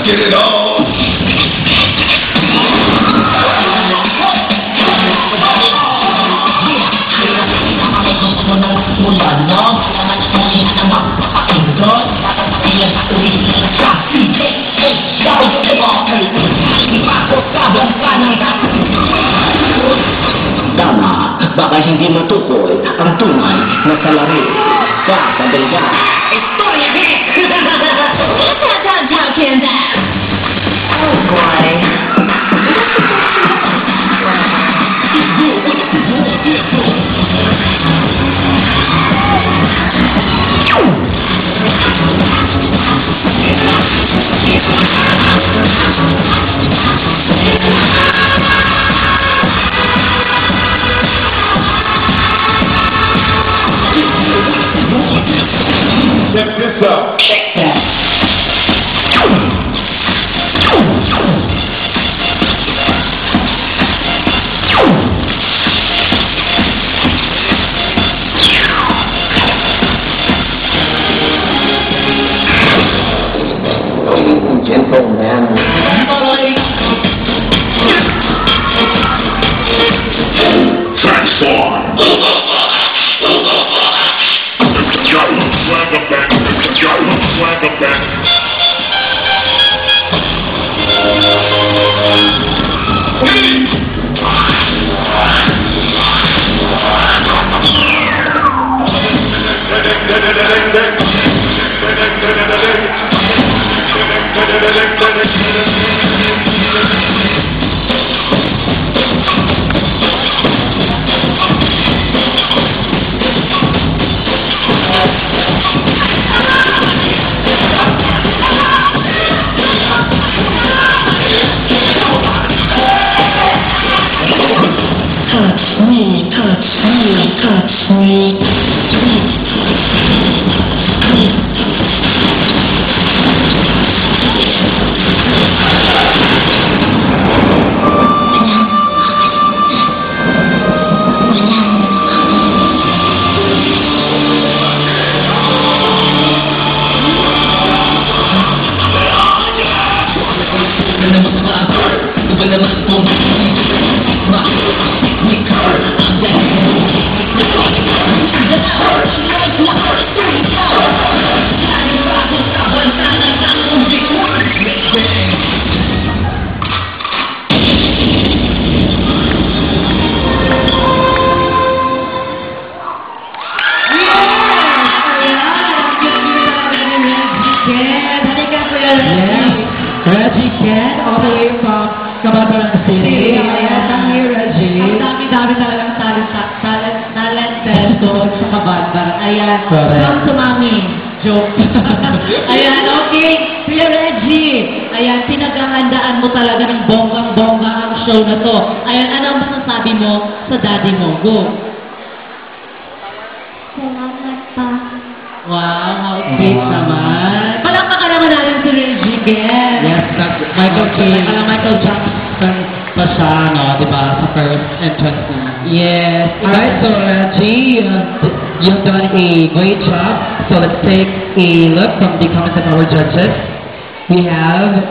get it on. Dama, baka hindi matukoy ang tunay na salari. Kakadalga. Istorya, he! Tell Ken that. Oh, boy. Check this out. Check that. Gentleman. Transform. Swagger back. Swagger back. Touch me. Reggie Ken, all the way from Cabanatuan City. Yes, I'm here, Reggie. Ang dami-dami talagang talented doon sa Kabanban. Ayan, Correct. from to mami. Joke. Ayan, okay. Kuya Reggie, ayan, pinaghahandaan mo talaga ng bonggang-bongga ang show na to. Ayan, ano ang masasabi mo sa daddy mo? Go. Salamat pa. Wow, how sweet naman. Palakpakan naman natin si Reggie Ken. Yes, that's Michael Jackson pa siya, no? Diba? Sa first entrance niya. Yes. Alright, so Reggie, you've done a great job. So let's take a look from the comments of our judges. We have